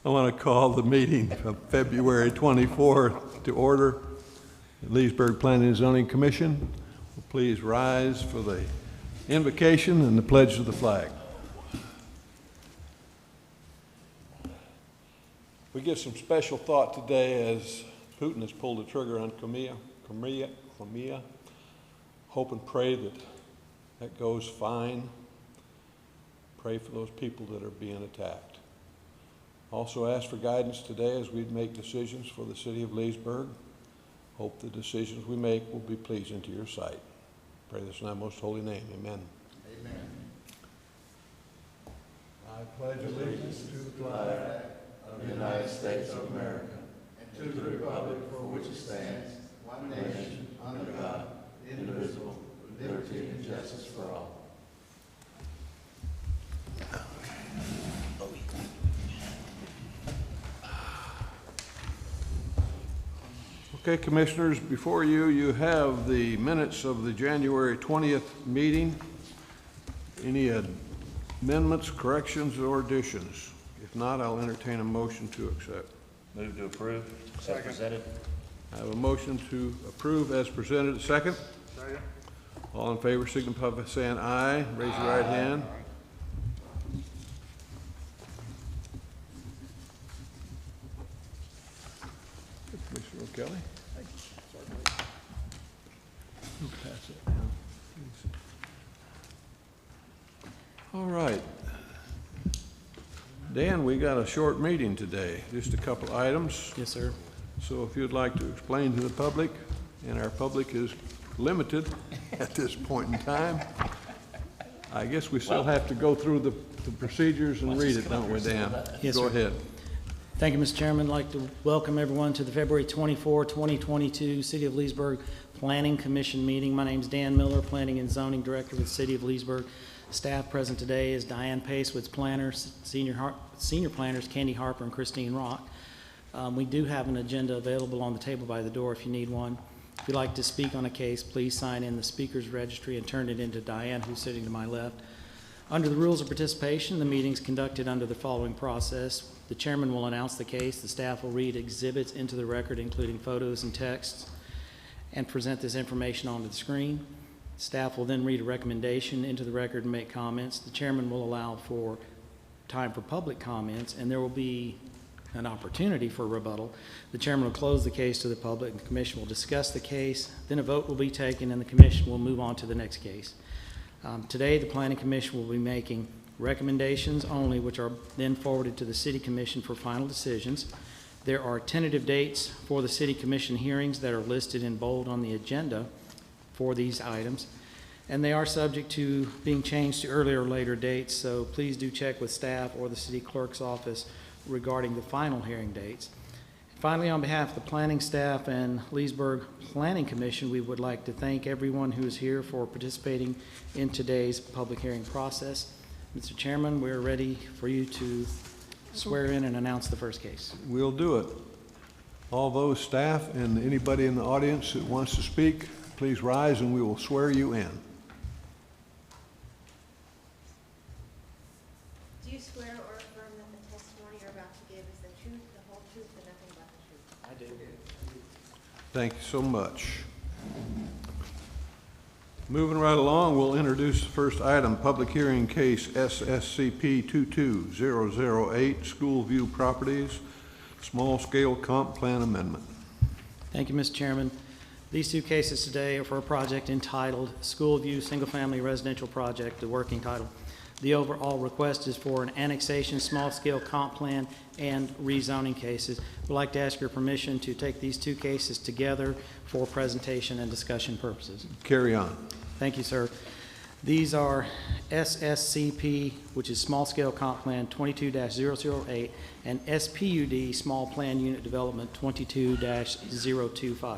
I want to call the meeting of February 24th to order. The Leesburg Planning and Zoning Commission, please rise for the invocation and the pledge of the flag. We give some special thought today as Putin has pulled the trigger on Crimea. Hope and pray that that goes fine. Pray for those people that are being attacked. Also ask for guidance today as we make decisions for the city of Leesburg. Hope the decisions we make will be pleasing to your sight. Pray this in thy most holy name. Amen. Amen. I pledge allegiance to the flag of the United States of America and to the republic for which it stands, one nation, under God, indivisible, with liberty and justice for all. Okay, Commissioners, before you have the minutes of the January 20th meeting. Any amendments, corrections, or additions? If not, I'll entertain a motion to accept. Move to approve. Second. As presented. I have a motion to approve as presented. Second? Second. All in favor signify by saying aye. Raise your right hand. Commissioner O'Kelly. We'll pass it down, please. All right. Dan, we got a short meeting today, just a couple items. Yes, sir. So if you'd like to explain to the public, and our public is limited at this point in time, I guess we still have to go through the procedures and read it, don't we, Dan? Yes, Go sir. ahead. Thank you, Mr. Chairman. I'd like to welcome everyone to the February 24, 2022 City of Leesburg Planning Commission meeting. My name is Dan Miller, Planning and Zoning Director with the City of Leesburg. Staff present today is Diane Pace with planners, senior planners Candy Harper and Christine Rock. We do have an agenda available on the table by the door if you need one. If you'd like to speak on a case, please sign in the speaker's registry and turn it into Diane, who's sitting to my left. Under the rules of participation, the meeting is conducted under the following process. The chairman will announce the case. The staff will read exhibits into the record, including photos and texts, and present this information onto the screen. Staff will then read a recommendation into the record and make comments. The chairman will allow for time for public comments, and there will be an opportunity for rebuttal. The chairman will close the case to the public, and the commission will discuss the case. Then a vote will be taken, and the commission will move on to the next case. Today, the Planning Commission will be making recommendations only, which are then forwarded to the City Commission for final decisions. There are tentative dates for the City Commission hearings that are listed in bold on the agenda for these items, and they are subject to being changed to earlier or later dates, so please do check with staff or the City Clerk's office regarding the final hearing dates. Finally, on behalf of the planning staff and Leesburg Planning Commission, we would like to thank everyone who is here for participating in today's public hearing process. Mr. Chairman, we're ready for you to swear in and announce the first case. We'll do it. All those staff and anybody in the audience that wants to speak, please rise and we will swear you in. Do you swear or affirm that the testimony you're about to give is the truth, the whole truth, and nothing but the truth? I do. Thank you so much. Moving right along, we'll introduce the first item, public hearing case SSCP 22008, School View Properties, Small Scale Comp Plan Amendment. Thank you, Mr. Chairman. These two cases today are for a project entitled School View Single Family Residential Project, the working title. The overall request is for an annexation, small scale comp plan, and rezoning cases. We'd like to ask your permission to take these two cases together for presentation and discussion purposes. Carry on. Thank you, sir. These are SSCP, which is Small Scale Comp Plan 22-008, and SPUD, Small Plan Unit Development 22-025.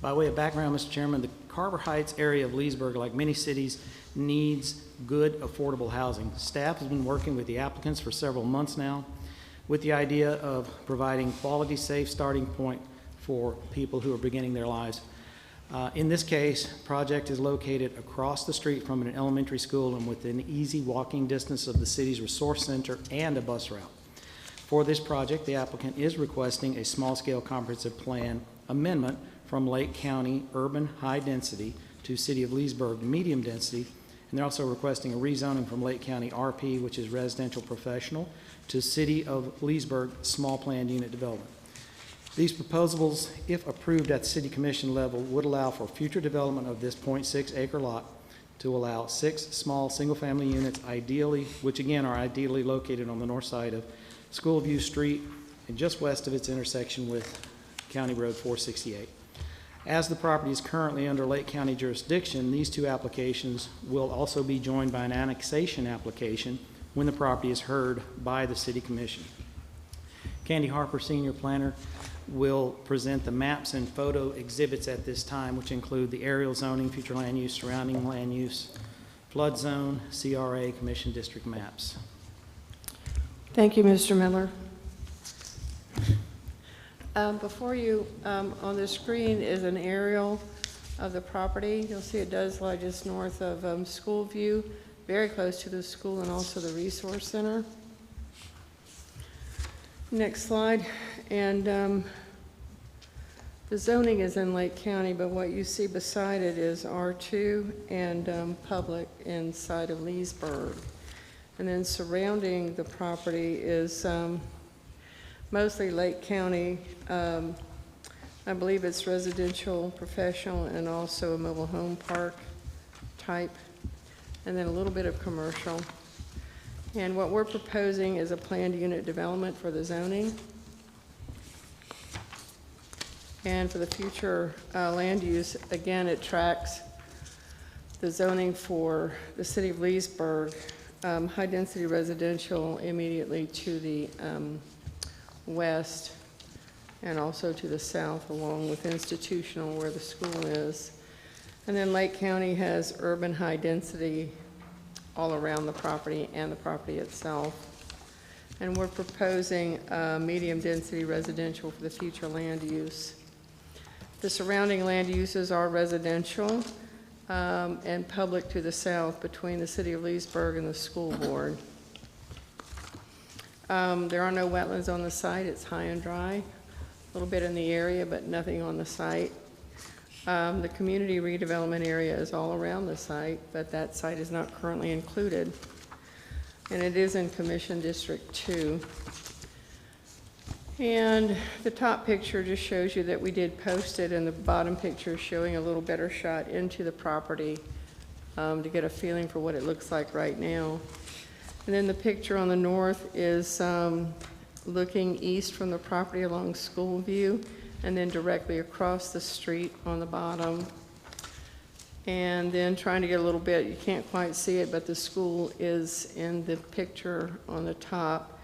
By way of background, Mr. Chairman, the Carver Heights area of Leesburg, like many cities, needs good, affordable housing. Staff has been working with the applicants for several months now with the idea of providing quality, safe starting point for people who are beginning their lives. In this case, project is located across the street from an elementary school and within easy walking distance of the city's resource center and a bus route. For this project, the applicant is requesting a small-scale comprehensive plan amendment from Lake County Urban High Density to City of Leesburg Medium Density, and they're also requesting a rezoning from Lake County RP, which is Residential Professional, to City of Leesburg Small Planned Unit Development. These proposals, if approved at the City Commission level, would allow for future development of this 0.6 acre lot to allow 6 small single-family units, which again are ideally located on the north side of Schoolview Street and just west of its intersection with County Road 468. As the property is currently under Lake County jurisdiction, these two applications will also be joined by an annexation application when the property is heard by the City Commission. Candy Harper, Senior Planner, will present the maps and photo exhibits at this time, which include the aerial zoning, future land use, surrounding land use, flood zone, CRA, Commission District maps. Thank you, Mr. Miller. Before you, on the screen is an aerial of the property. You'll see it does lie just north of Schoolview, very close to the school and also the resource center. Next slide. And the zoning is in Lake County, but what you see beside it is R2 and public inside of Leesburg. And then surrounding the property is mostly Lake County. I believe it's residential, professional, and also a mobile home park type, and then a little bit of commercial. And what we're proposing is a planned unit development for the zoning. And for the future land use, again, it tracks the zoning for the City of Leesburg, high-density residential immediately to the west and also to the south, along with institutional where the school is. And then Lake County has urban high-density all around the property and the property itself. And we're proposing medium-density residential for the future land use. The surrounding land uses are residential and public to the south between the City of Leesburg and the school board. There are no wetlands on the site. It's high and dry. A little bit in the area, but nothing on the site. The community redevelopment area is all around the site, but that site is not currently included. And it is in Commission District 2. And the top picture just shows you that we did post it, and the bottom picture is showing a little better shot into the property to get a feeling for what it looks like right now. And then the picture on the north is looking east from the property along Schoolview, and then directly across the street on the bottom. And then trying to get a little bit, you can't quite see it, but the school is in the picture on the top.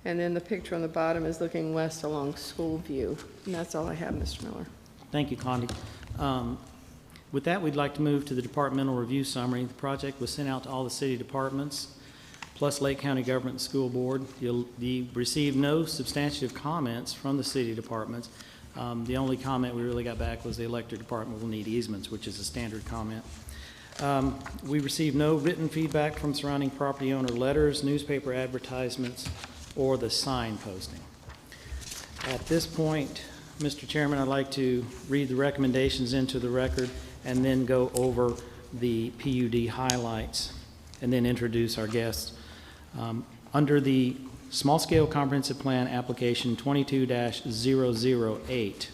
And then the picture on the bottom is looking west along Schoolview. And that's all I have, Mr. Miller. Thank you, Condi. With that, we'd like to move to the departmental review summary. The project was sent out to all the city departments, plus Lake County Government and School Board. You received no substantive comments from the city departments. The only comment we really got back was the electric department will need easements, which is a standard comment. We received no written feedback from surrounding property owner letters, newspaper advertisements, or the sign posting. At this point, Mr. Chairman, I'd like to read the recommendations into the record and then go over the PUD highlights and then introduce our guests. Under the Small-Scale Comprehensive Plan Application 22-008,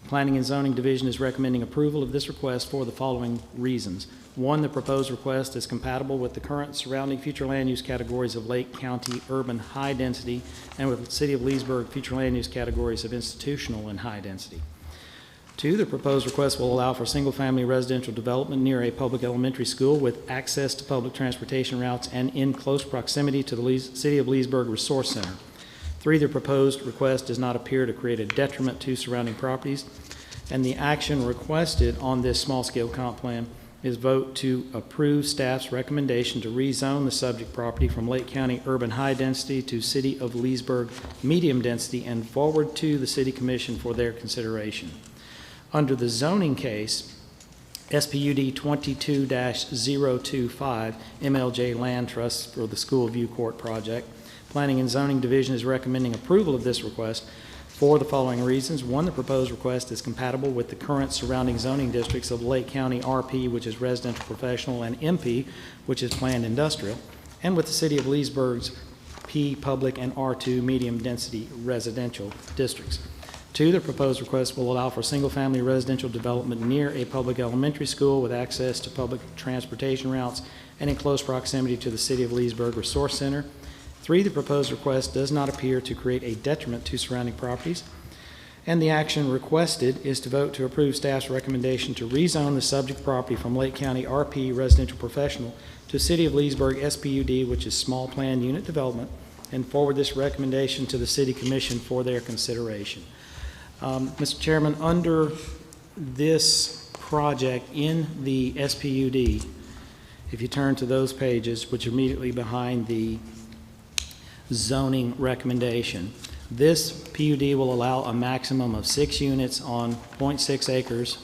Planning and Zoning Division is recommending approval of this request for the following reasons. One, the proposed request is compatible with the current surrounding future land use categories of Lake County urban high density and with the City of Leesburg future land use categories of institutional and high density. Two, the proposed request will allow for single-family residential development near a public elementary school with access to public transportation routes and in close proximity to the City of Leesburg Resource Center. Three, the proposed request does not appear to create a detriment to surrounding properties. And the action requested on this small-scale comp plan is vote to approve staff's recommendation to rezone the subject property from Lake County urban high density to City of Leesburg medium density and forward to the City Commission for their consideration. Under the zoning case, SPUD 22-025 MLJ Land Trust for the Schoolview Court project, Planning and Zoning Division is recommending approval of this request for the following reasons. One, the proposed request is compatible with the current surrounding zoning districts of Lake County RP, which is residential professional, and MP, which is planned industrial, and with the City of Leesburg's P public and R2 medium density residential districts. Two, the proposed request will allow for single-family residential development near a public elementary school with access to public transportation routes and in close proximity to the City of Leesburg Resource Center. Three, the proposed request does not appear to create a detriment to surrounding properties. And the action requested is to vote to approve staff's recommendation to rezone the subject property from Lake County RP Residential Professional to City of Leesburg SPUD, which is Small Plan Unit Development, and forward this recommendation to the City Commission for their consideration. Mr. Chairman, under this project in the SPUD, if you turn to those pages, which are immediately behind the zoning recommendation, this PUD will allow a maximum of 6 units on 0.6 acres.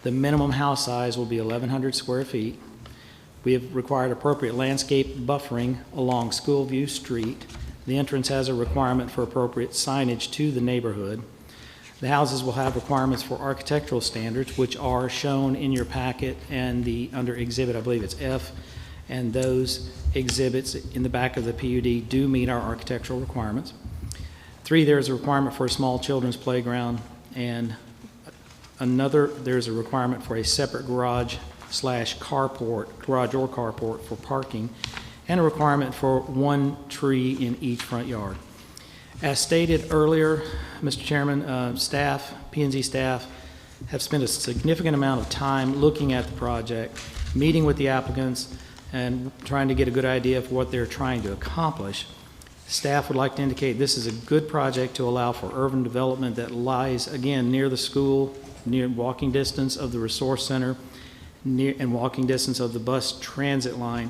The minimum house size will be 1,100 square feet. We have required appropriate landscape buffering along Schoolview Street. The entrance has a requirement for appropriate signage to the neighborhood. The houses will have requirements for architectural standards, which are shown in your packet and under exhibit, I believe it's F, and those exhibits in the back of the PUD do meet our architectural requirements. 3, there's a requirement for a small children's playground, and there's a requirement for a separate garage or carport for parking, and a requirement for 1 tree in each front yard. As stated earlier, Mr. Chairman, staff, P&Z staff, have spent a significant amount of time looking at the project, meeting with the applicants, and trying to get a good idea of what they're trying to accomplish. Staff would like to indicate this is a good project to allow for urban development that lies, again, near the school, near walking distance of the resource center, and walking distance of the bus transit line.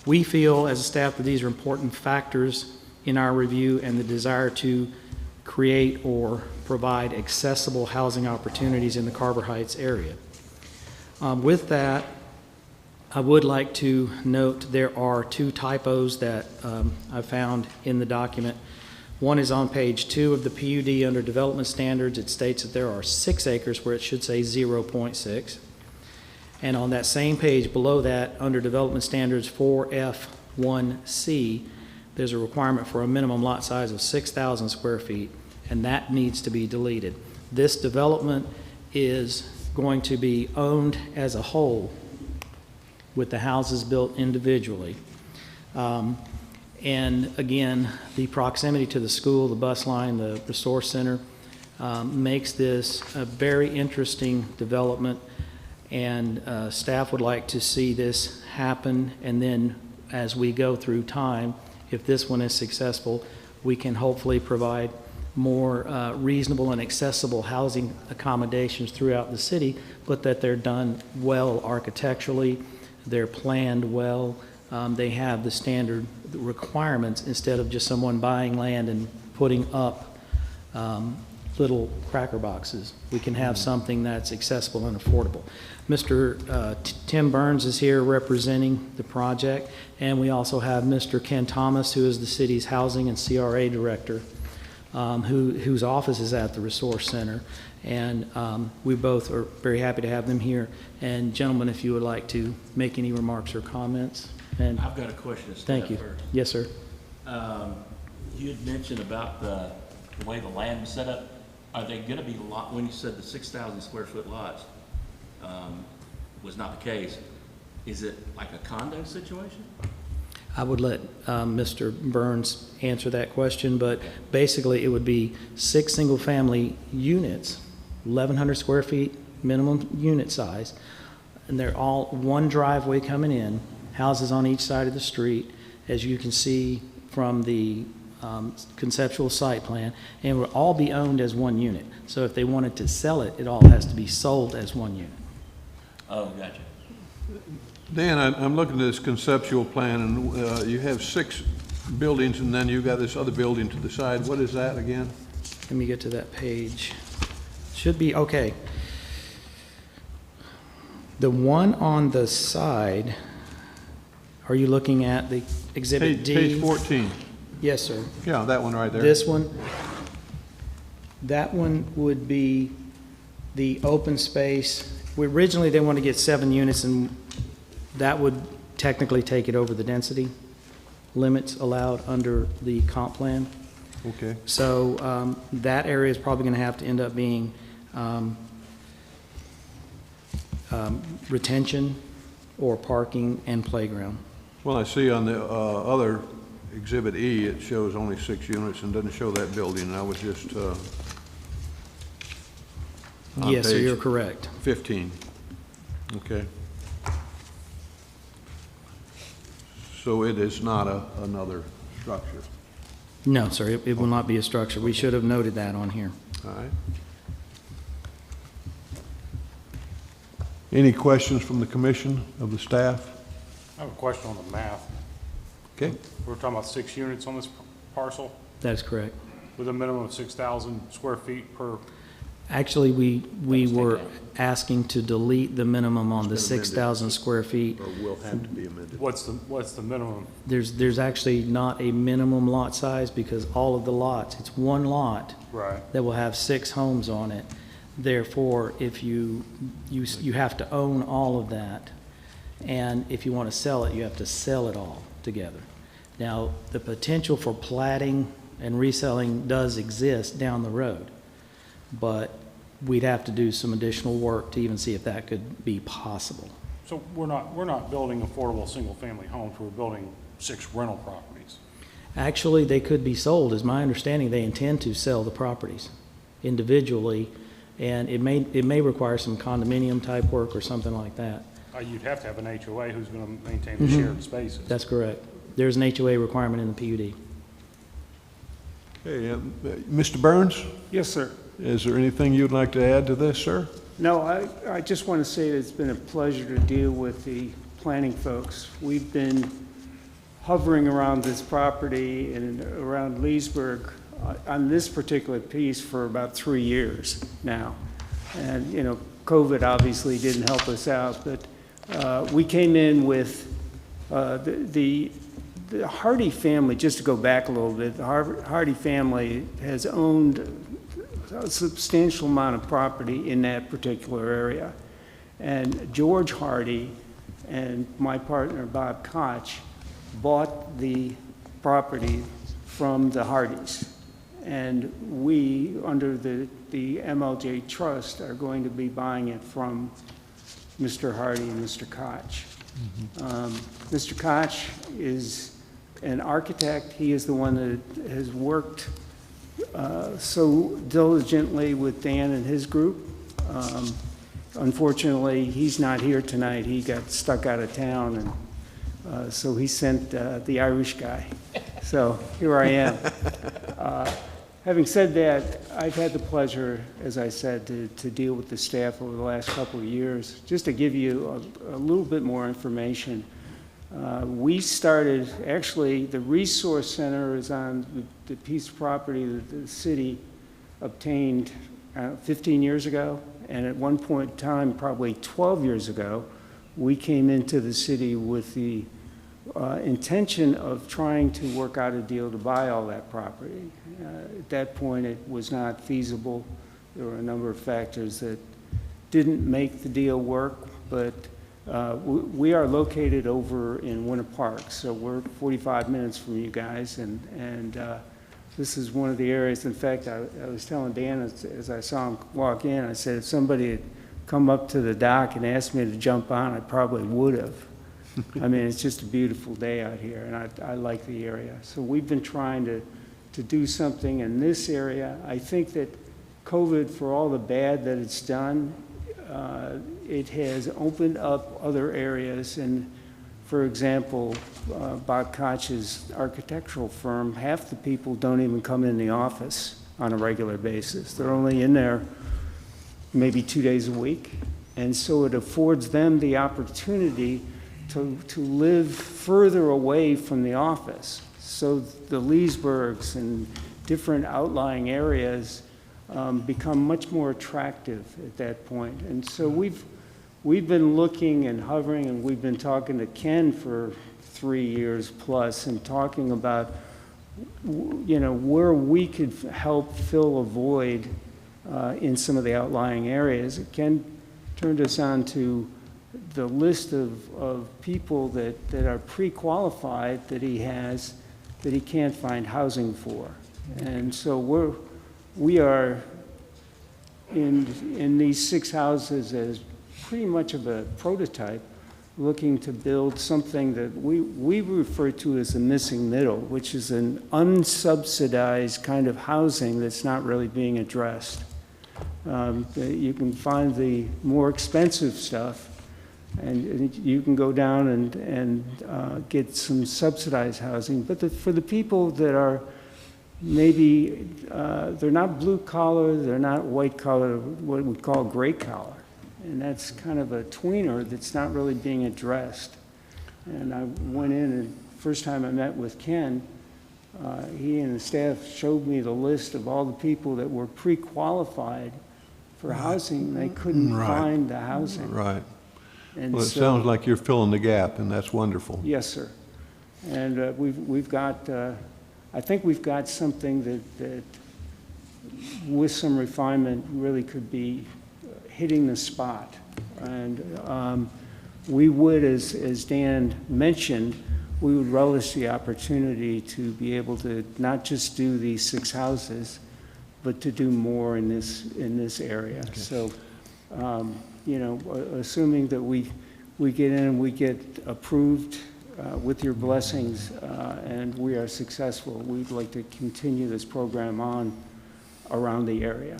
We feel as a staff that these are important factors in our review and the desire to create or provide accessible housing opportunities in the Carver Heights area. With that, I would like to note there are 2 typos that I found in the document. One is on page 2 of the PUD under development standards. It states that there are 6 acres where it should say 0.6. And on that same page below that, under development standards 4F1C, there's a requirement for a minimum lot size of 6,000 square feet, and that needs to be deleted. This development is going to be owned as a whole with the houses built individually. And again, the proximity to the school, the bus line, the resource center makes this a very interesting development, and staff would like to see this happen, and then as we go through time, if this one is successful, we can hopefully provide more reasonable and accessible housing accommodations throughout the city, but that they're done well architecturally, they're planned well, they have the standard requirements instead of just someone buying land and putting up little cracker boxes. We can have something that's accessible and affordable. Mr. Tim Burns is here representing the project, and we also have Mr. Ken Thomas, who is the city's housing and CRA director, whose office is at the Resource Center. And we both are very happy to have them here. And gentlemen, if you would like to make any remarks or comments. And I've got a question to thank you. first. Yes, sir. You had mentioned about the way the land was set up. Are they going to be when you said the 6,000 square foot lots was not the case? Is it like a condo situation? I would let Mr. Burns answer that question, but basically it would be 6 single-family units, 1,100 square feet minimum unit size, and they're all one driveway coming in, houses on each side of the street, as you can see from the conceptual site plan, and will all be owned as one unit. So if they wanted to sell it, it all has to be sold as one unit. Oh, gotcha. Dan, I'm looking at this conceptual plan, and you have 6 buildings, and then you got this other building to the side. What is that again? Let me get to that page. Should be, okay. The one on the side, are you looking at the Exhibit D? Page 14. Yes, sir. Yeah, that one right there. This one, that one would be the open space. Originally, they want to get 7 units, and that would technically take it over the density limits allowed under the comp plan. Okay. So that area is probably going to have to end up being retention or parking and playground. Well, I see on the other Exhibit E, it shows only 6 units and doesn't show that building, and I was just on Yes, sir, page you're correct. 15. Okay. So it is not another structure. No, sir, it will not be a structure. We should have noted that on here. All right. Any questions from the commission of the staff? I have a question on the math. Okay. We're talking about 6 units on this parcel That is correct. with a minimum of 6,000 square feet per, Actually, we were asking to delete the minimum on the 6,000 square feet. Or will have to be amended. what's the minimum? There's actually not a minimum lot size because all of the lots, it's one lot Right. that will have 6 homes on it. Therefore, if you have to own all of that, and if you want to sell it, you have to sell it all together. Now, the potential for platting and reselling does exist down the road, but we'd have to do some additional work to even see if that could be possible. So we're not building affordable single-family homes, we're building 6 rental properties. Actually, they could be sold. Is my understanding they intend to sell the properties individually, and it may require some condominium type work or something like that. You'd have to have an HOA who's going to maintain the shared spaces. That's correct. There's an HOA requirement in the PUD. Okay, Mr. Burns, Yes, sir. is there anything you'd like to add to this, sir? No, I just want to say that it's been a pleasure to deal with the planning folks. We've been hovering around this property and around Leesburg on this particular piece for about 3 years now. And, you know, COVID obviously didn't help us out, but we came in with the Hardy family, just to go back a little bit, the Hardy family has owned a substantial amount of property in that particular area. And George Hardy and my partner Bob Koch bought the property from the Hardys. And we, under the MLJ Trust, are going to be buying it from Mr. Hardy and Mr. Koch. Mr. Koch is an architect. He is the one that has worked so diligently with Dan and his group. Unfortunately, he's not here tonight. He got stuck out of town, and so he sent the Irish guy. So here I am. Having said that, I've had the pleasure, as I said, to deal with the staff over the last couple of years. Just to give you a little bit more information, we started, actually, the resource center is on the piece of property that the city obtained 15 years ago, and at one point in time, probably 12 years ago, we came into the city with the intention of trying to work out a deal to buy all that property. At that point, it was not feasible. There were a number of factors that didn't make the deal work, but we are located over in Winter Park, so we're 45 minutes from you guys, and this is one of the areas. In fact, I was telling Dan as I saw him walk in, I said, if somebody had come up to the dock and asked me to jump on, I probably would have. I mean, it's just a beautiful day out here, and I like the area. So we've been trying to do something in this area. I think that COVID, for all the bad that it's done, it has opened up other areas. And for example, Bob Koch's architectural firm, half the people don't even come in the office on a regular basis. They're only in there maybe 2 days a week. And so it affords them the opportunity to live further away from the office. So the Leesburgs and different outlying areas become much more attractive at that point. And so we've been looking and hovering, and we've been talking to Ken for 3 years plus and talking about you know, where we could help fill a void in some of the outlying areas. Ken turned us on to the list of people that are pre-qualified that he has that he can't find housing for. And so we are in these 6 houses as pretty much of a prototype, looking to build something that we refer to as a missing middle, which is an unsubsidized kind of housing that's not really being addressed. You can find the more expensive stuff, and you can go down and get some subsidized housing. But for the people that are maybe, they're not blue collar, they're not white collar, what we call gray collar. And that's kind of a tweener that's not really being addressed. And I went in, and first time I met with Ken, he and the staff showed me the list of all the people that were pre-qualified for housing. They couldn't find the housing. Right. And Well, it so- sounds like you're filling the gap, and that's wonderful. Yes, sir. And we've got, I think we've got something that with some refinement really could be hitting the spot. And we would, as Dan mentioned, we would relish the opportunity to be able to not just do these 6 houses, but to do more in this area. Okay. So, you know, assuming that we get in and we get approved with your blessings and we are successful, we'd like to continue this program on around the area.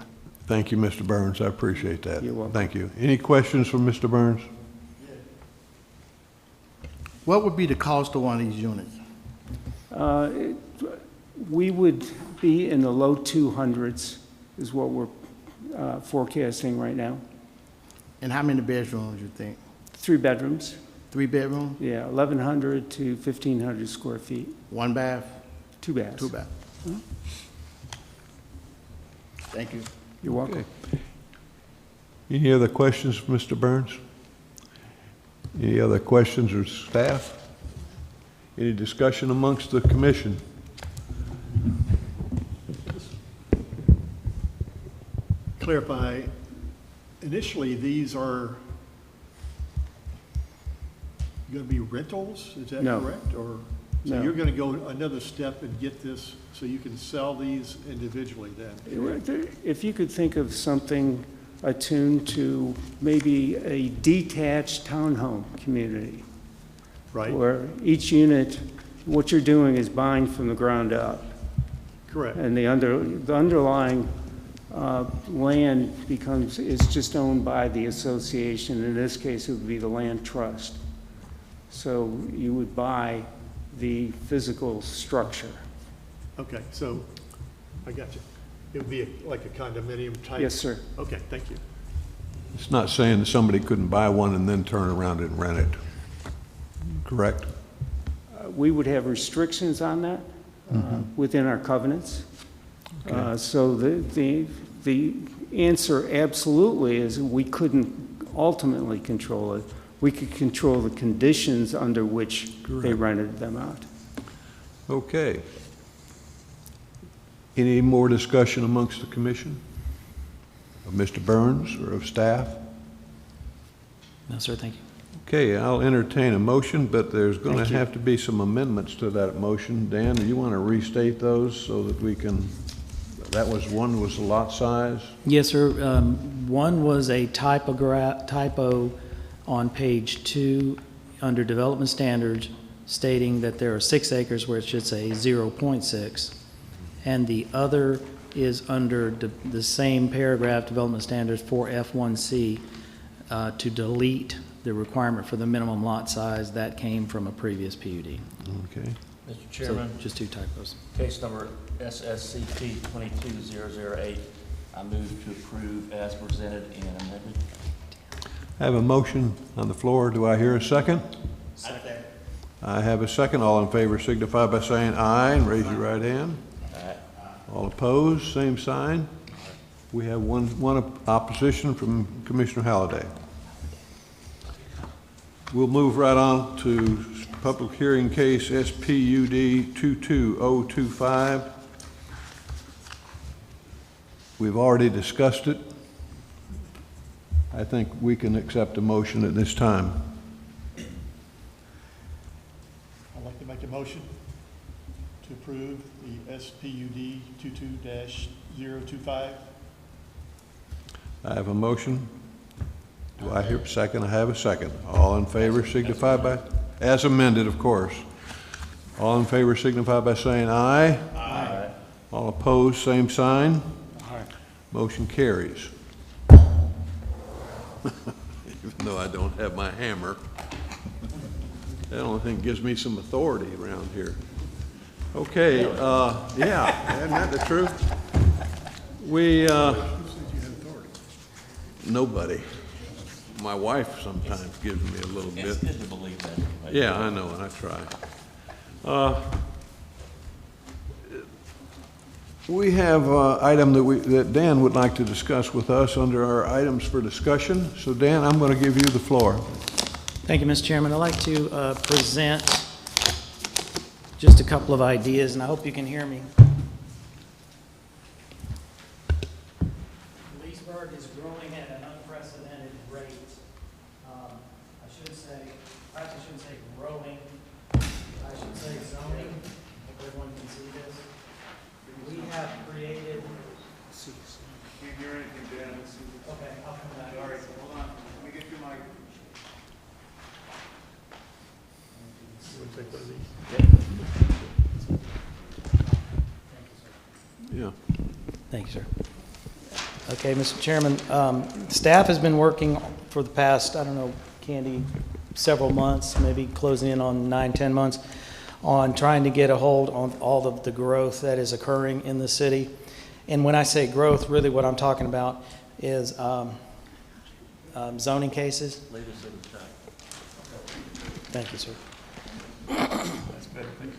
Thank you, Mr. Burns. I appreciate that. You're welcome. Thank you. Any questions from Mr. Burns? What would be the cost of one of these units? We would be in the low 200s is what we're forecasting right now. And how many bedrooms you think? 3 bedrooms. 3 bedrooms? Yeah, 1,100 to 1,500 square feet. 1 bath? 2 baths. 2 baths? Thank you. You're welcome. Okay. Any other questions for Mr. Burns? Any other questions or staff? Any discussion amongst the commission? Clarify, initially, these are going to be rentals, is that No. correct? Or, so No. you're going to go another step and get this, so you can sell these individually then? If you could think of something attuned to maybe a detached townhome community, Right? where each unit, what you're doing is buying from the ground up. Correct. And the underlying land is just owned by the association. In this case, it would be the land trust. So you would buy the physical structure. Okay, so, I got you. It would be like a condominium type? Yes, sir. Okay, thank you. It's not saying that somebody couldn't buy one and then turn around and rent it, correct? We would have restrictions on that within our covenants. Okay. So the answer absolutely is we couldn't ultimately control it. We could control the conditions under which they rented them out. Okay. Any more discussion amongst the commission? Of Mr. Burns or of staff? No, sir, thank you. Okay, I'll entertain a motion, but there's going to Thank you. have to be some amendments to that motion. Dan, do you want to restate those so that we can, that was one was the lot size? Yes, sir. One was a typo on page 2 under development standards stating that there are 6 acres where it should say 0.6. And the other is under the same paragraph, development standards for F1C, to delete the requirement for the minimum lot size that came from a previous PUD. Okay. Mr. So Chairman, just 2 typos. case number SSCP 22008, I move to approve as presented and amended. I have a motion on the floor. Do I hear a second? Second. I have a second. All in favor signify by saying aye and raise your right hand. Aye. All opposed, same sign. We have one opposition from Commissioner Halliday. We'll move right on to public hearing case SPUD 22025. We've already discussed it. I think we can accept a motion at this time. I'd like to make a motion to approve the SPUD 22-025. I have a motion. Do I hear a second? I have a second. All in favor signify by, as amended, of course. All in favor signify by saying aye. Aye. All opposed, same sign. Aye. Motion carries. Even though I don't have my hammer, that only thing gives me some authority around here. Okay, yeah, isn't that the truth? We, nobody. My wife sometimes gives me a little It's bit. good to believe that. Yeah, I know, and I try. We have an item that Dan would like to discuss with us under our items for discussion. So Dan, I'm going to give you the floor. Thank you, Mr. Chairman. I'd like to present just a couple of ideas, and I hope you can hear me. Leesburg is growing at an unprecedented rate. I shouldn't say growing. I should say zoning, if everyone can see this. We have created. Can't hear anything, Dan. Okay, I'll come back. All right, hold on. Let me get your mic. Yeah. Thank you, sir. Okay, Mr. Chairman, staff has been working for the past, I don't know, Candy, several months, maybe closing in on 9-10 months, on trying to get a hold on all of the growth that is occurring in the city. And when I say growth, really what I'm talking about is zoning cases. Leave us at the top. Thank you, sir. That's better, thank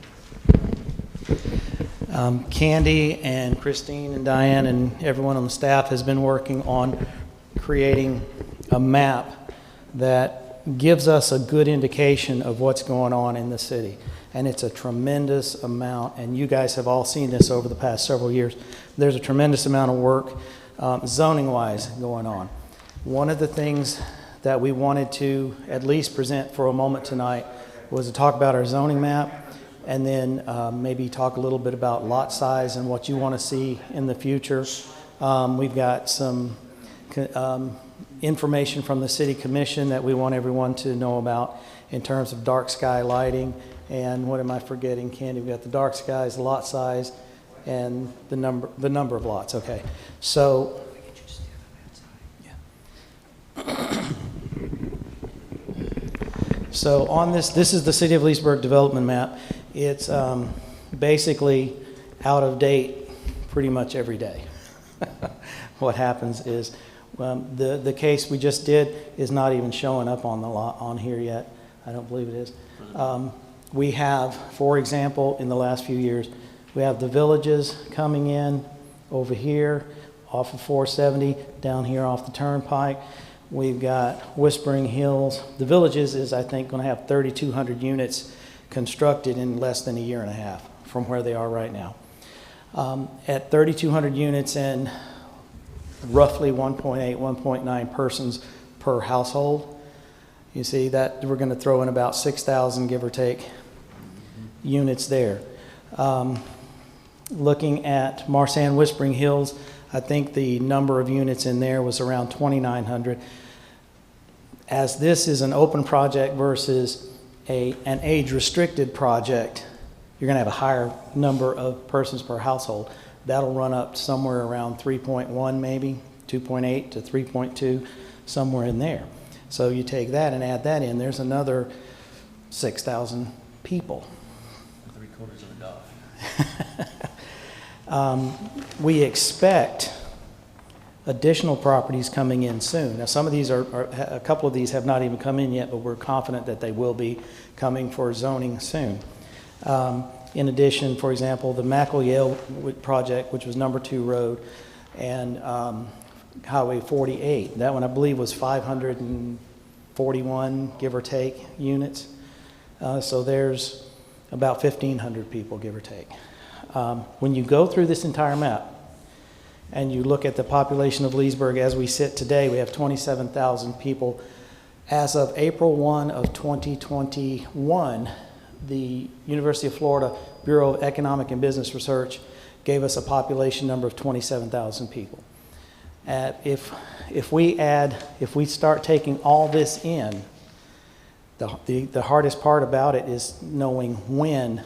you. Candy and Christine and Diane and everyone on the staff has been working on creating a map that gives us a good indication of what's going on in the city. And it's a tremendous amount, and you guys have all seen this over the past several years. There's a tremendous amount of work zoning-wise going on. One of the things that we wanted to at least present for a moment tonight was to talk about our zoning map, and then maybe talk a little bit about lot size and what you want to see in the future. We've got some information from the City Commission that we want everyone to know about in terms of dark sky lighting. And what am I forgetting, Candy? We've got the dark skies, lot size, and the number of lots. Okay, so. So on this is the City of Leesburg development map. It's basically out of date pretty much every day. What happens is the case we just did is not even showing up on the lot on here yet. I don't believe it is. We have, for example, in the last few years, we have the Villages coming in over here off of 470, down here off the Turnpike. We've got Whispering Hills. The Villages is, I think, going to have 3,200 units constructed in less than a year and a half from where they are right now. At 3,200 units and roughly 1.8, 1.9 persons per household, you see that we're going to throw in about 6,000, give or take, units there. Looking at Marsan Whispering Hills, I think the number of units in there was around 2,900. As this is an open project versus an age-restricted project, you're going to have a higher number of persons per household. That'll run up somewhere around 3.1 maybe, 2.8 to 3.2, somewhere in there. So you take that and add that in, there's another 6,000 people. 3/4 of a dog. We expect additional properties coming in soon. Now, some of these a couple of these have not even come in yet, but we're confident that they will be coming for zoning soon. In addition, for example, the Mackle-Yale project, which was number 2 road, and Highway 48. That one, I believe, was 500 and 41, give or take, units. So there's about 1,500 people, give or take. When you go through this entire map and you look at the population of Leesburg as we sit today, we have 27,000 people. As of April 1 of 2021, the University of Florida Bureau of Economic and Business Research gave us a population number of 27,000 people. If we start taking all this in, the hardest part about it is knowing when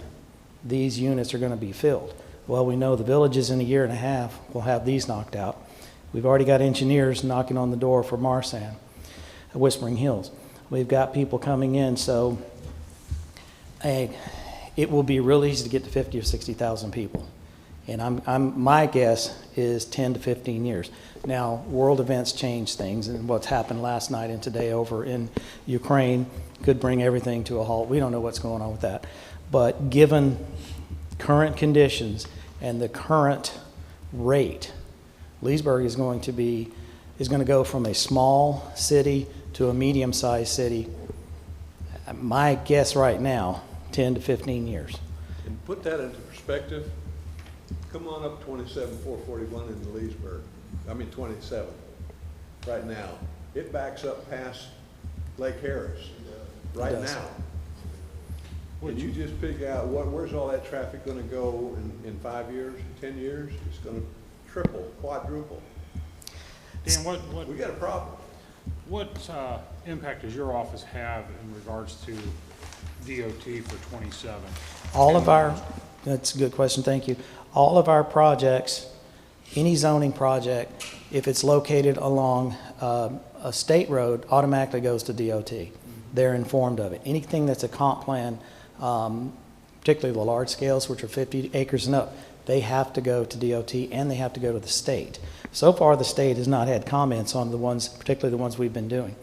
these units are going to be filled. Well, we know the villages in a year and a half will have these knocked out. We've already got engineers knocking on the door for Marsan, Whispering Hills. We've got people coming in, so it will be real easy to get to 50 or 60,000 people. And my guess is 10 to 15 years. Now, world events change things, and what's happened last night and today over in Ukraine could bring everything to a halt. We don't know what's going on with that. But given current conditions and the current rate, Leesburg is going to go from a small city to a medium-sized city. My guess right now, 10 to 15 years. And put that into perspective, come on up 27,441 in Leesburg. 27 right now. It backs up past Lake Harris right now. Would you just figure out where's all that traffic going to go in 5 years, 10 years? It's going to triple, quadruple. Dan, We got a problem. what impact does your office have in regards to DOT for 27? That's a good question, thank you. All of our projects, any zoning project, if it's located along a state road, automatically goes to DOT. They're informed of it. Anything that's a comp plan, particularly the large scales, which are 50 acres and up, they have to go to DOT and they have to go to the state. So far, the state has not had comments on the ones, particularly the ones we've been doing.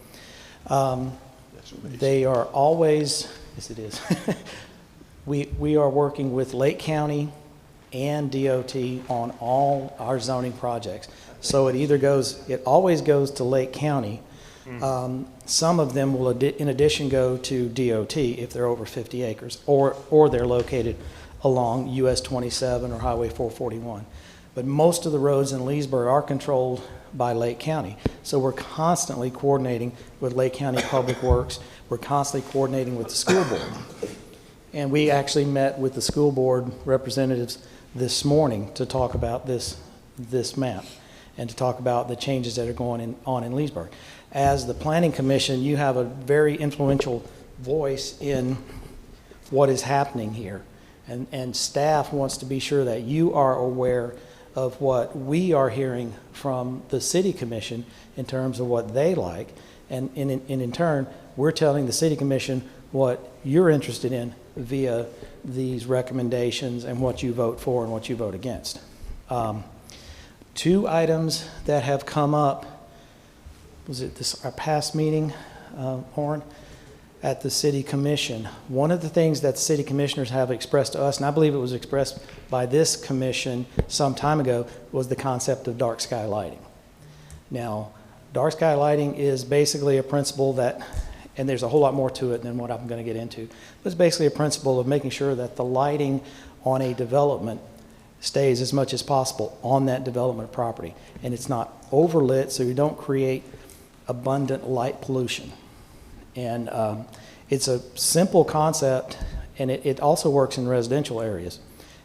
They are always, yes it is, we are working with Lake County and DOT on all our zoning projects. So it always goes to Lake County. Some of them will, in addition, go to DOT if they're over 50 acres, or they're located along US 27 or Highway 441. But most of the roads in Leesburg are controlled by Lake County. So we're constantly coordinating with Lake County Public Works. We're constantly coordinating with the school board. And we actually met with the school board representatives this morning to talk about this map and to talk about the changes that are going on in Leesburg. As the Planning Commission, you have a very influential voice in what is happening here. And staff wants to be sure that you are aware of what we are hearing from the City Commission in terms of what they like. And in turn, we're telling the City Commission what you're interested in via these recommendations and what you vote for and what you vote against. Two items that have come up, was it our past meeting, Horn, at the City Commission. One of the things that the City Commissioners have expressed to us, and I believe it was expressed by this commission some time ago, was the concept of dark sky lighting. Now, dark sky lighting is basically a principle that, and there's a whole lot more to it than what I'm going to get into, but it's basically a principle of making sure that the lighting on a development stays as much as possible on that development property. And it's not overlit, so you don't create abundant light pollution. And it's a simple concept, and it also works in residential areas.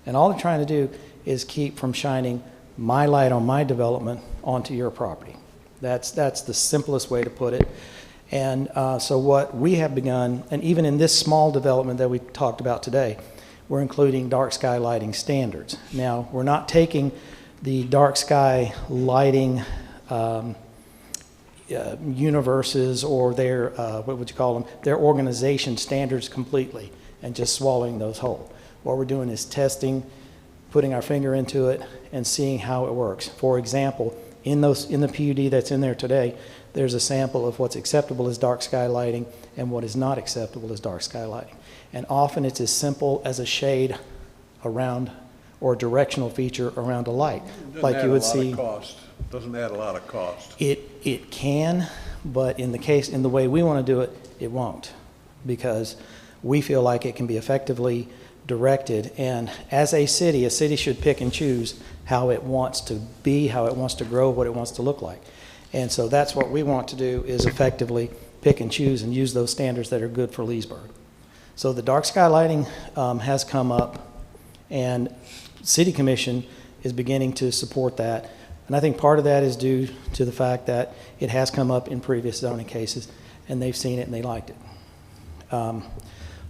And all they're trying to do is keep from shining my light on my development onto your property. That's the simplest way to put it. And so what we have begun, and even in this small development that we talked about today, we're including dark sky lighting standards. Now, we're not taking the dark sky lighting universes or their, what would you call them, their organization standards completely and just swallowing those whole. What we're doing is testing, putting our finger into it, and seeing how it works. For example, in the PUD that's in there today, there's a sample of what's acceptable as dark sky lighting and what is not acceptable as dark sky lighting. And often it's as simple as a shade around or a directional feature around a light, like you would see. Doesn't add a lot of cost. It can, but in the way we want to do it, it won't, because we feel like it can be effectively directed. And as a city should pick and choose how it wants to be, how it wants to grow, what it wants to look like. And so that's what we want to do, is effectively pick and choose and use those standards that are good for Leesburg. So the dark sky lighting has come up, and City Commission is beginning to support that. And I think part of that is due to the fact that it has come up in previous zoning cases, and they've seen it and they liked it.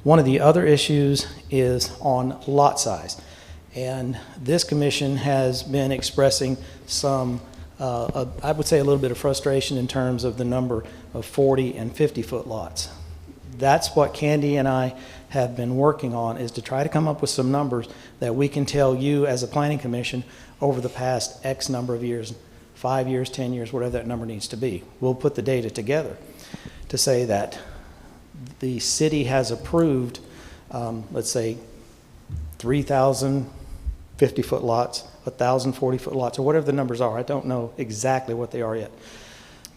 One of the other issues is on lot size. And this commission has been expressing some, I would say, a little bit of frustration in terms of the number of 40 and 50-foot lots. That's what Candy and I have been working on, is to try to come up with some numbers that we can tell you as a planning commission over the past X number of years, 5 years, 10 years, whatever that number needs to be. We'll put the data together to say that the city has approved, let's say, 3,000 50-foot lots, 1,000 40-foot lots, or whatever the numbers are. I don't know exactly what they are yet,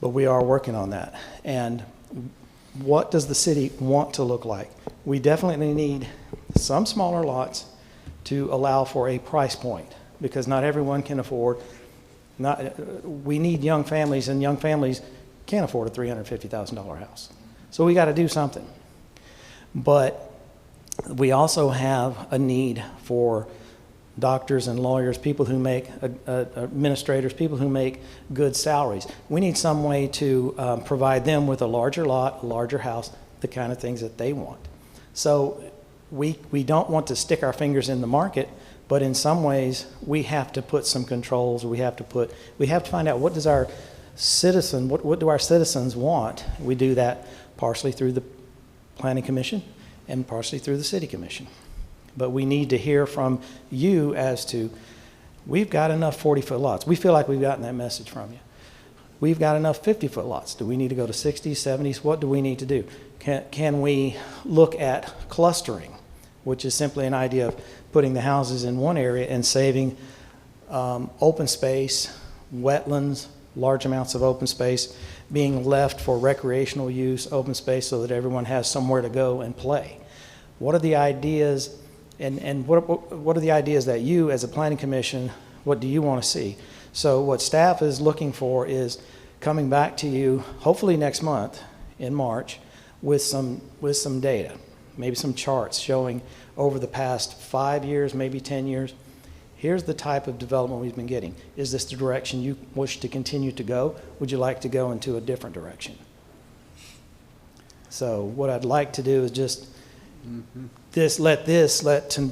but we are working on that. And what does the city want to look like? We definitely need some smaller lots to allow for a price point, because not everyone can afford, we need young families, and young families can't afford a $350,000 house. So we got to do something. But we also have a need for doctors and lawyers, people who make, administrators, people who make good salaries. We need some way to provide them with a larger lot, a larger house, the kind of things that they want. So we don't want to stick our fingers in the market, but in some ways we have to put some controls. We have to find out, what does our citizen, what do our citizens want? We do that partially through the Planning Commission and partially through the City Commission. But we need to hear from you as to, we've got enough 40-foot lots. We feel like we've gotten that message from you. We've got enough 50-foot lots. Do we need to go to 60s, 70s? What do we need to do? Can we look at clustering, which is simply an idea of putting the houses in one area and saving open space, wetlands, large amounts of open space being left for recreational use, open space, so that everyone has somewhere to go and play. What are the ideas, and what are the ideas that you, as a planning commission, what do you want to see? So what staff is looking for is coming back to you, hopefully next month in March, with some data, maybe some charts showing over the past 5 years, maybe 10 years, here's the type of development we've been getting. Is this the direction you wish to continue to go? Would you like to go into a different direction? So what I'd like to do is just let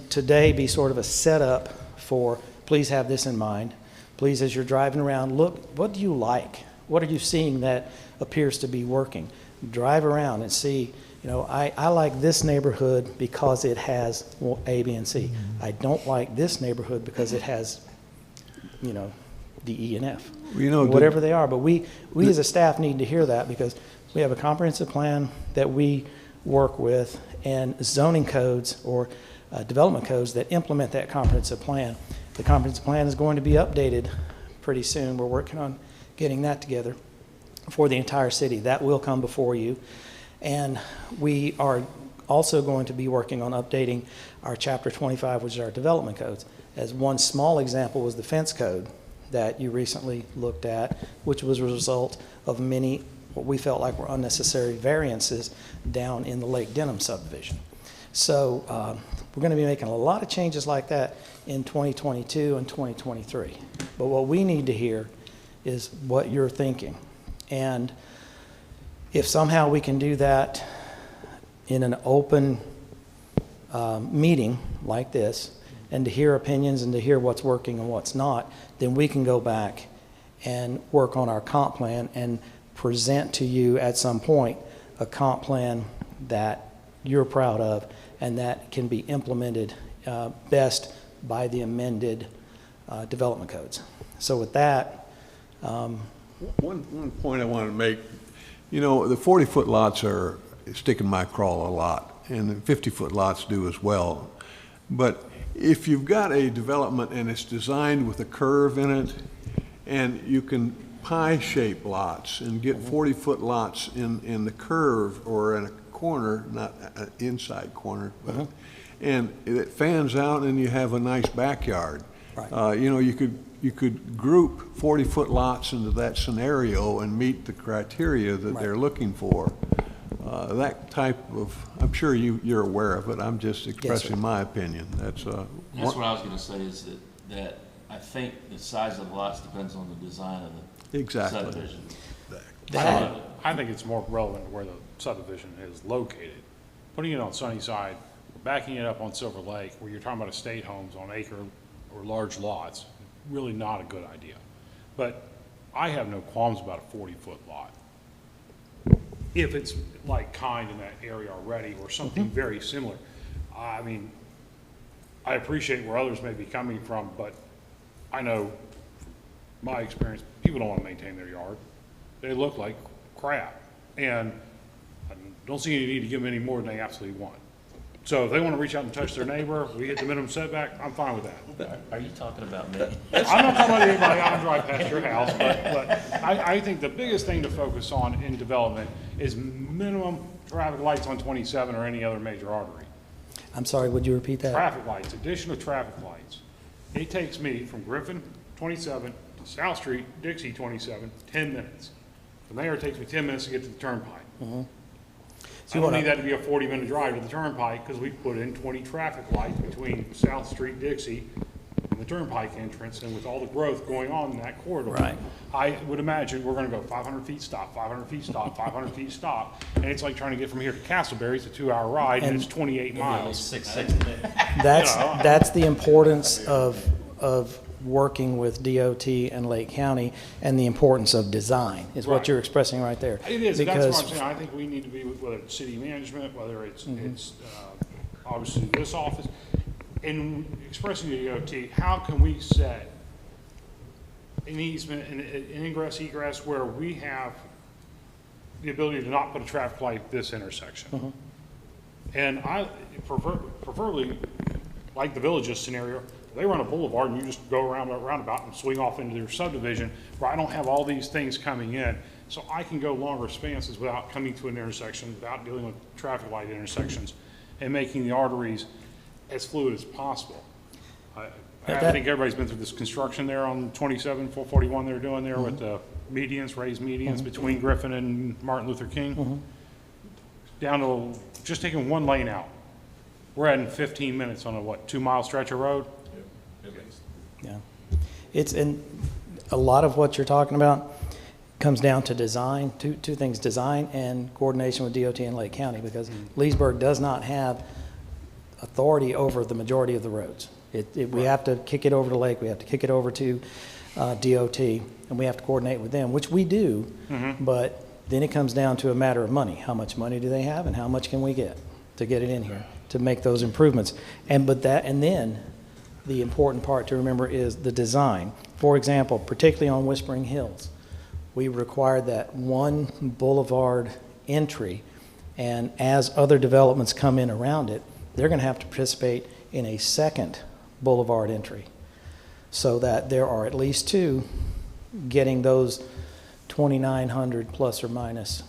today be sort of a setup for, please have this in mind. Please, as you're driving around, look, what do you like? What are you seeing that appears to be working? Drive around and see, you know, I like this neighborhood because it has A, B, and C. I don't like this neighborhood because it has, you know, D, E, and F. You know, whatever they are. But we as a staff need to hear that, because we have a comprehensive plan that we work with, and zoning codes or development codes that implement that comprehensive plan. The comprehensive plan is going to be updated pretty soon. We're working on getting that together for the entire city. That will come before you. And we are also going to be working on updating our Chapter 25, which is our development codes. As one small example was the fence code that you recently looked at, which was a result of many what we felt like were unnecessary variances down in the Lake Denham subdivision. So we're going to be making a lot of changes like that in 2022 and 2023. But what we need to hear is what you're thinking. And if somehow we can do that in an open meeting like this, and to hear opinions and to hear what's working and what's not, then we can go back and work on our comp plan and present to you at some point a comp plan that you're proud of and that can be implemented best by the amended development codes. So with that, one point I want to make, you know, the 40-foot lots are sticking my craw a lot, and the 50-foot lots do as well. But if you've got a development and it's designed with a curve in it, and you can pie-shaped lots and get 40-foot lots in the curve or in a corner, not an inside corner, but, and it fans out and you have a nice backyard. Right. You know, you could group 40-foot lots into that scenario and meet the criteria that they're looking for. That type of, I'm sure you're aware of it, I'm just expressing my opinion. That's That's what I was gonna say, is that I think the size of the lots depends on the design of the subdivision. I think it's more relevant where the subdivision is located. Putting it on Sunnyside, backing it up on Silver Lake, where you're talking about estate homes on acre or large lots, really not a good idea. But I have no qualms about a 40-foot lot. If it's like kind in that area already or something very similar. I mean, I appreciate where others may be coming from, but I know, my experience, people don't want to maintain their yard. They look like crap. And I don't see any need to give them any more than they absolutely want. So if they want to reach out and touch their neighbor, we hit the minimum setback, I'm fine with that. Are you talking about me? I'm not talking about anybody on drive past your house, but I think the biggest thing to focus on in development is minimum traffic lights on 27 or any other major artery. I'm sorry, would you repeat that? Traffic lights, addition of traffic lights. It takes me from Griffin 27 to South Street, Dixie 27, 10 minutes. From there, it takes me 10 minutes to get to the turnpike. So I you don't wanna- need that to be a 40-minute drive to the turnpike, because we put in 20 traffic lights between South Street, Dixie, and the turnpike entrance, and with all the growth going on in that corridor. Right. I would imagine we're gonna go 500 feet stop, 500 feet stop, 500 feet stop, and it's like trying to get from here to Castleberry, it's a 2-hour ride, and it's 28 miles. 660. That's the importance of working with DOT and Lake County, and the importance of design, is what Right. you're expressing right there. It is, that's Because what I'm saying, I think we need to be, whether it's city management, whether it's obviously this office, in expressing to DOT, how can we set an easement, an ingress egress, where we have the ability to not put a traffic light at this intersection? And I preferably, like the Villages scenario, they run a boulevard and you just go around that roundabout and swing off into their subdivision, where I don't have all these things coming in. So I can go longer spanses without coming to an intersection, without dealing with traffic light intersections, and making the arteries as fluid as possible. I think everybody's been through this construction there on 27, 441 they're doing there with the medians, raised medians between Griffin and Martin Luther King. Down to just taking one lane out. We're adding 15 minutes on a, 2-mile stretch of road? Yeah. It's, and a lot of what you're talking about comes down to design, two things, design and coordination with DOT and Lake County, because Leesburg does not have authority over the majority of the roads. We have to kick it over to Lake, we have to kick it over to DOT, and we have to coordinate with them, which we do, but then it comes down to a matter of money. How much money do they have, and how much can we get to get it in here, to make those improvements? And then the important part to remember is the design. For example, particularly on Whispering Hills, we required that one boulevard entry, and as other developments come in around it, they're going to have to participate in a second boulevard entry, so that there are at least two getting those 2,900 plus or minus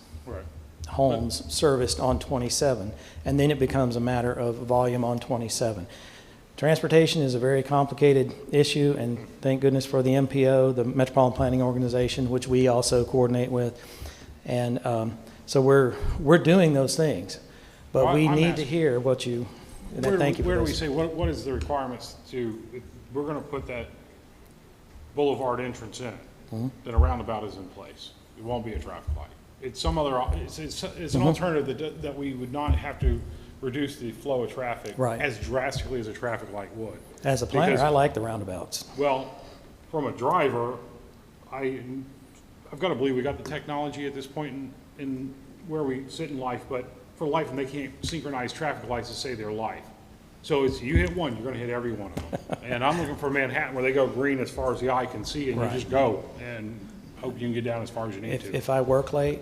homes serviced on 27, and then it becomes a matter of volume on 27. Transportation is a very complicated issue, and thank goodness for the MPO, the Metropolitan Planning Organization, which we also coordinate with. And so we're doing those things, but we need to hear what you, thank you for Where do we this. say, what is the requirements to, if we're gonna put that boulevard entrance in, then a roundabout is in place. It won't be a traffic light. It's some other, it's an alternative that we would not have to reduce the flow of traffic as drastically as a traffic light would. As a planner, I like the roundabouts. Well, from a driver, I've got to believe we got the technology at this point in where we sit in life, but for life, and they can't synchronize traffic lights to save their life. So it's, you hit one, you're going to hit every one of them. And I'm looking for Manhattan where they go green as far as the eye can see, and you just go and hope you can get down as far as you need to. If I work late,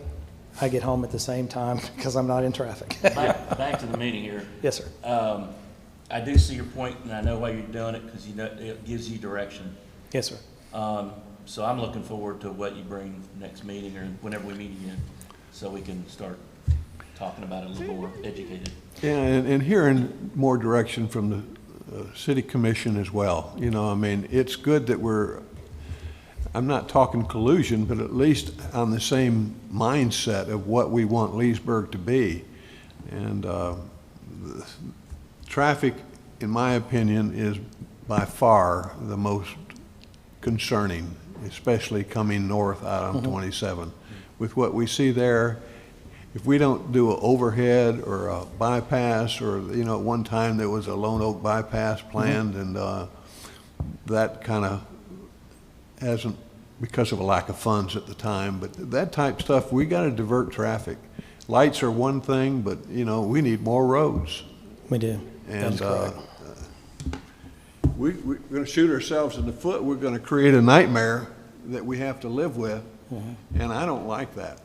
I get home at the same time because I'm not in traffic. Back to the meeting here. Yes, sir. I do see your point, and I know why you're doing it, because you know it gives you direction. Yes, sir. So I'm looking forward to what you bring next meeting or whenever we meet again, so we can start talking about it a little more educated. Yeah, and hearing more direction from the city commission as well. You know, I mean, it's good that I'm not talking collusion, but at least on the same mindset of what we want Leesburg to be. And traffic, in my opinion, is by far the most concerning, especially coming north out on 27. With what we see there, if we don't do an overhead or a bypass, or, you know, at one time there was a Lone Oak bypass planned, and that kind of hasn't, because of a lack of funds at the time, but that type stuff, we got to divert traffic. Lights are one thing, but, you know, we need more roads. We do. And That's correct. we're going to shoot ourselves in the foot. We're going to create a nightmare that we have to live with, and I don't like that.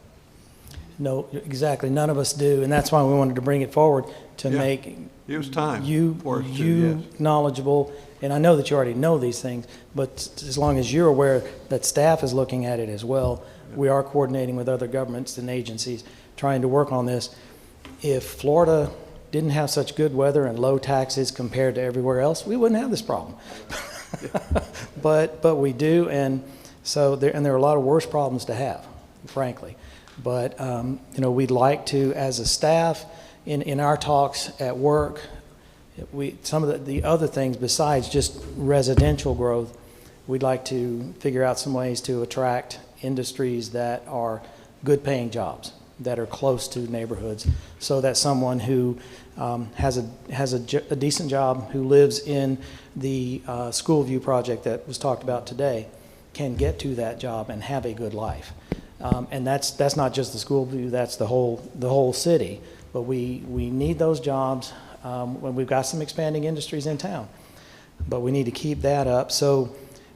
No, exactly. None of us do, and that's why we wanted to bring it forward to Yeah. make It was time you for us to, yes. knowledgeable. And I know that you already know these things, but as long as you're aware that staff is looking at it as well, we are coordinating with other governments and agencies trying to work on this. If Florida didn't have such good weather and low taxes compared to everywhere else, we wouldn't have this problem. But we do, and so there are a lot of worse problems to have, frankly. But you know, we'd like to, as a staff, in our talks at work, some of the other things besides just residential growth, we'd like to figure out some ways to attract industries that are good-paying jobs, that are close to neighborhoods, so that someone who has a decent job, who lives in the School View project that was talked about today, can get to that job and have a good life. And that's not just the School View, that's the whole city. But we need those jobs when we've got some expanding industries in town. But we need to keep that up. So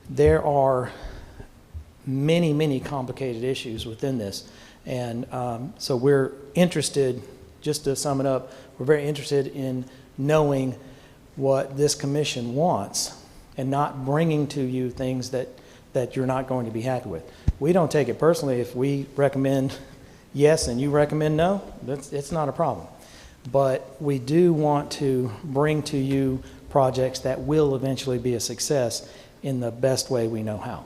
there are many, many complicated issues within this. And so we're interested, just to sum it up, we're very interested in knowing what this commission wants and not bringing to you things that you're not going to be happy with. We don't take it personally if we recommend yes and you recommend no. It's not a problem. But we do want to bring to you projects that will eventually be a success in the best way we know how.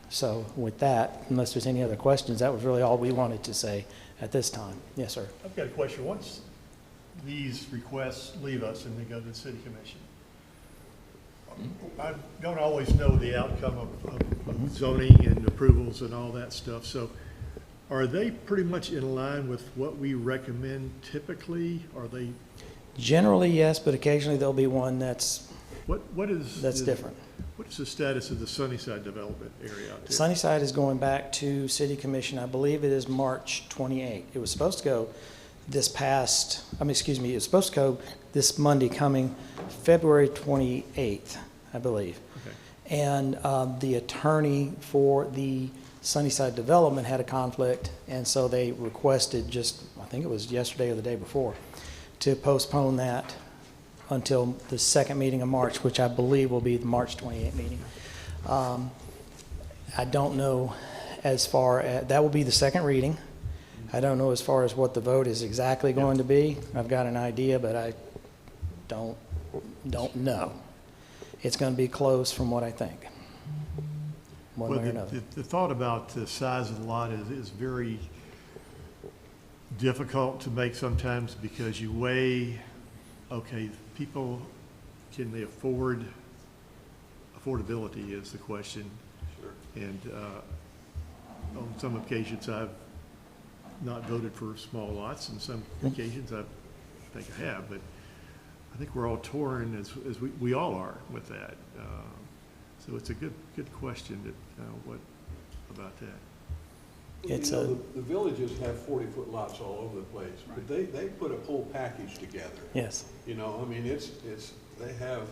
So with that, unless there's any other questions, that was really all we wanted to say at this time. Yes, sir. I've got a question. Once these requests leave us and they go to the city commission, I don't always know the outcome of zoning and approvals and all that stuff. So are they pretty much in line with what we recommend typically? Are they? Generally, yes, but occasionally there'll be one that's different. What is the status of the Sunnyside development area out there? Sunnyside is going back to City Commission. I believe it is March 28th. It was supposed to go it was supposed to go this Monday coming, February 28th, I believe. Okay. And the attorney for the Sunnyside development had a conflict, and so they requested I think it was yesterday or the day before, to postpone that until the second meeting of March, which I believe will be the March 28th meeting. I don't know as far as, that will be the second reading. I don't know as far as what the vote is exactly going to be. I've got an idea, but I don't know. It's going to be close from what I think, one way or another. The thought about the size of the lot is very difficult to make sometimes, because you weigh, okay, people, can they afford? Affordability is the question. Sure. And on some occasions, I've not voted for small lots. On some occasions, I think I have, but I think we're all torn, as we all are, with that. So it's a good question. What about that? The villages have 40-foot lots all over the place, but they put a whole package together. Yes. You know, I mean, they have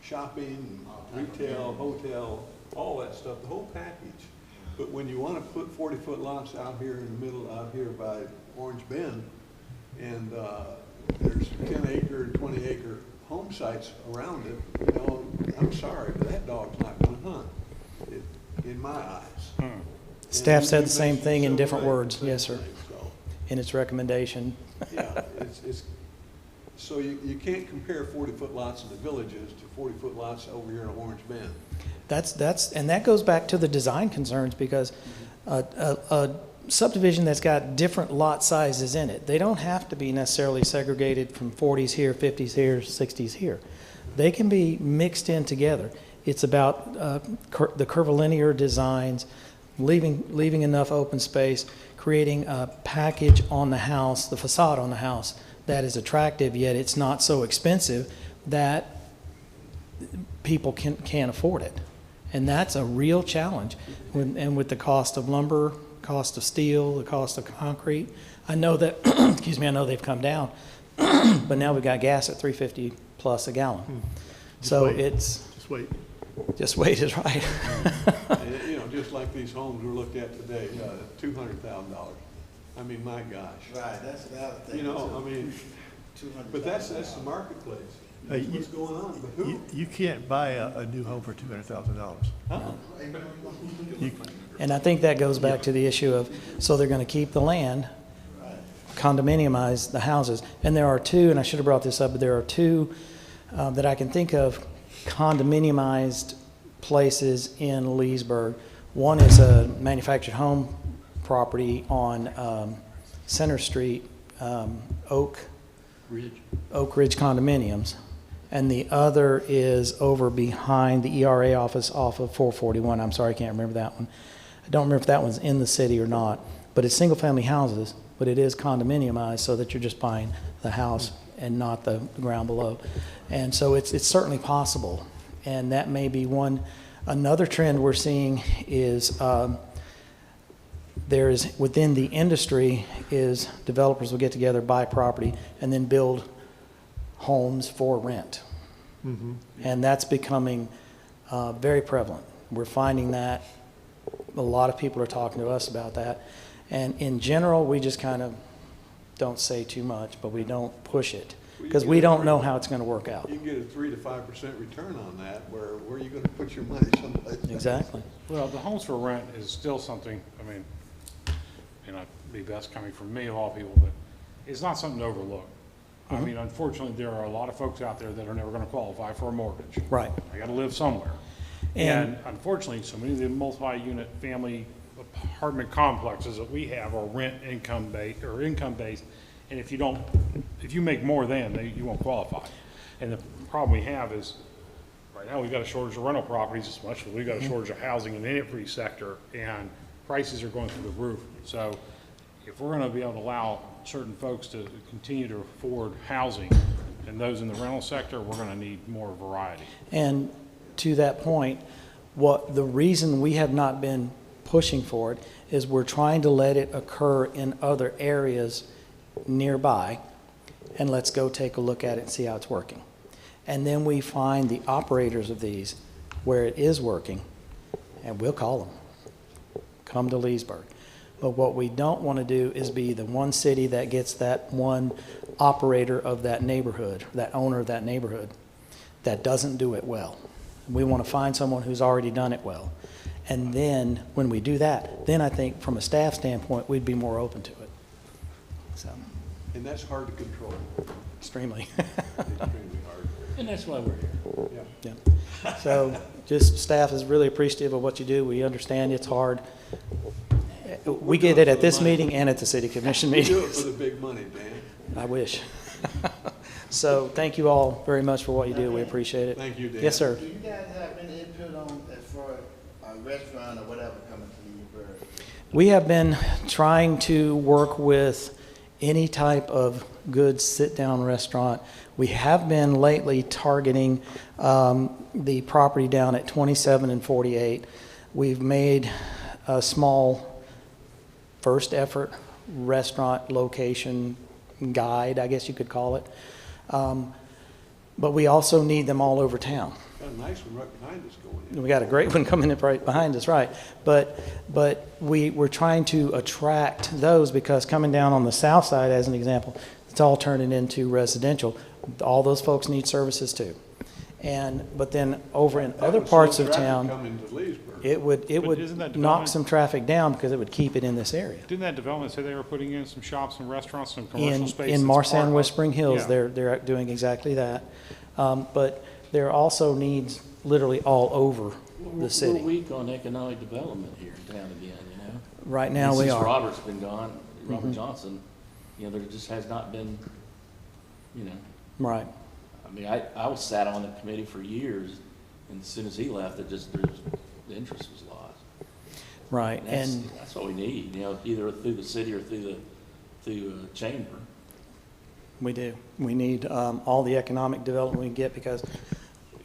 shopping, retail, hotel, all that stuff, the whole package. But when you want to put 40-foot lots out here in the middle, out here by Orange Bend, and there's 10-acre, 20-acre home sites around it, you know, I'm sorry, but that dog's not going to hunt. in my eyes. Staff And said you the same mentioned thing in Silver different Lake, words. same Yes, sir. thing, so. In its recommendation. Yeah, so you can't compare 40-foot lots in the villages to 40-foot lots over here in Orange Bend. And that goes back to the design concerns, because a subdivision that's got different lot sizes in it, they don't have to be necessarily segregated from 40s here, 50s here, 60s here. They can be mixed in together. It's about the curvilinear designs, leaving enough open space, creating a package on the house, the facade on the house, that is attractive, yet it's not so expensive that people can't afford it. And that's a real challenge. And with the cost of lumber, cost of steel, the cost of concrete, I know that, excuse me, I know they've come down, but now we've got gas at $3.50 plus a gallon. So wait. it's, Just wait. is right. And, you know, just like these homes we looked at today, $200,000. I mean, my gosh. Right, that's the other thing. You know, too. I mean, but that's the marketplace. Hey, That's what's going on. But who? You can't buy a new home for $200,000. And I think that goes back to the issue of, so they're going to keep the land, condominiumize the houses. And there are two, and I should have brought this up, but there are two that I can think of, condominiumized places in Leesburg. One is a manufactured home property on Center Street, Oak Ridge Condominiums. And the other is over behind the ERA office off of 441. I'm sorry, I can't remember that one. I don't remember if that one's in the city or not. But it's single-family houses, but it is condominiumized so that you're just buying the house and not the ground below. And so it's certainly possible. And that may be one. Another trend we're seeing is there is, within the industry, is developers will get together, buy property, and then build homes for rent. And that's becoming very prevalent. We're finding that a lot of people are talking to us about that. And in general, we just kind of don't say too much, but we don't push it because we don't know how it's going to work out. You can get a 3 to 5% return on that. Where are you going to put your money someplace else? Exactly. Well, the homes for rent is still something, I mean, and I'd be best coming from me of all people, but it's not something to overlook. I mean, unfortunately, there are a lot of folks out there that are never going to qualify for a mortgage. Right. They got to live somewhere. And- And unfortunately, so many of the multi-unit family apartment complexes that we have are rent income based or income based. And if you make more than, you won't qualify. And the problem we have is, right now, we've got a shortage of rental properties as much as we've got a shortage of housing in every sector, and prices are going through the roof. So if we're gonna be able to allow certain folks to continue to afford housing, and those in the rental sector, we're gonna need more variety. And to that point, the reason we have not been pushing for it is we're trying to let it occur in other areas nearby, and let's go take a look at it and see how it's working. And then we find the operators of these where it is working, and we'll call them. Come to Leesburg. But what we don't want to do is be the one city that gets that one operator of that neighborhood, that owner of that neighborhood, that doesn't do it well. We want to find someone who's already done it well. And then when we do that, then I think from a staff standpoint, we'd be more open to it. So, And that's hard to control. extremely. Extremely hard. And that's why we're here. Yeah. Yeah. So just staff is really appreciative of what you do. We understand it's hard. We get it at this meeting and at the city commission We do it meetings. for the big money, Dan. I wish. So thank you all very much for what you do. We appreciate it. Thank you, Dan. Yes, sir. Do you guys have any input on, as far as a restaurant or whatever coming to Leesburg? We have been trying to work with any type of good sit-down restaurant. We have been lately targeting the property down at 27 and 48. We've made a small first effort restaurant location guide, I guess you could call it. But we also need them all over town. Got a nice one right behind us going in. We got a great one coming up right behind us, right? But we're trying to attract those because coming down on the south side, as an example, it's all turning into residential. All those folks need services too. but then over in other That would parts slow of traffic town, coming to Leesburg. it would But isn't that knock development- some traffic down because it would keep it in this area. Didn't that development say they were putting in some shops and restaurants, some commercial space? In that's part Marsan, of- Whispering Hills, Yeah. they're doing exactly that. But there are also needs literally all over the We're city. weak on economic development here in town again, you know? Right now, we Since are. Robert's been gone, Robert Johnson, you know, there just has not been, you know, Right. I mean, I was sat on the committee for years, and as soon as he left, the interest was lost. Right. And That's what we need, you know, either through the city or through the chamber. we do. We need all the economic development we can get, because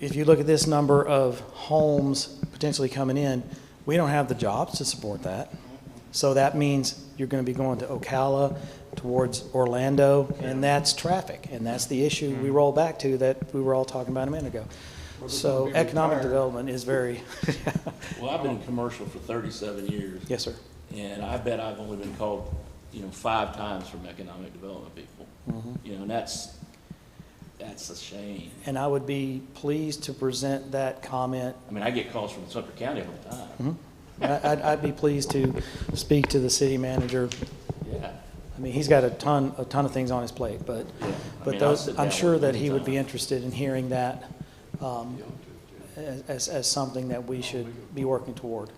if you look at this number of homes potentially coming in, we don't have the jobs to support that. So that means you're going to be going to Ocala, towards Orlando, and that's traffic. And that's the issue we roll back to that we were all talking about a minute ago. So economic development is very, Well, I've been in commercial for 37 years. yes, sir. And I bet I've only been called, you know, 5 times from economic development people. You know, and that's a shame. And I would be pleased to present that comment. I mean, I get calls from Sumter County all the time. I'd be pleased to speak to the city manager. Yeah. I mean, he's got a ton of things on his plate, but, Yeah. I but mean, I'll those, sit I'm down sure with him that he would be anytime. interested in hearing that as something that we should be working toward.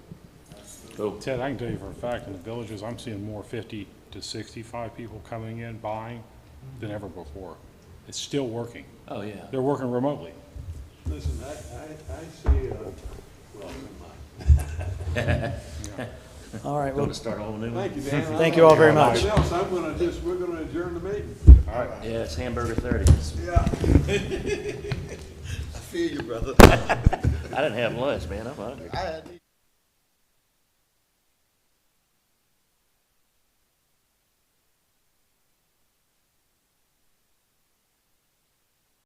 Cool. Ted, I can tell you for a fact, in the villages, I'm seeing more 50 to 65 people coming in, buying, than ever before. It's still working. Oh, yeah. They're working remotely. Listen, I see, well, never mind. All right, Going well, to start a whole new one? Thank you, Dan. Thank you all very much. Nothing else, we're gonna adjourn the meeting. All right. Yeah, it's hamburger 30. Yeah. I feel you, brother. I didn't have lunch, man. I'm hungry. I had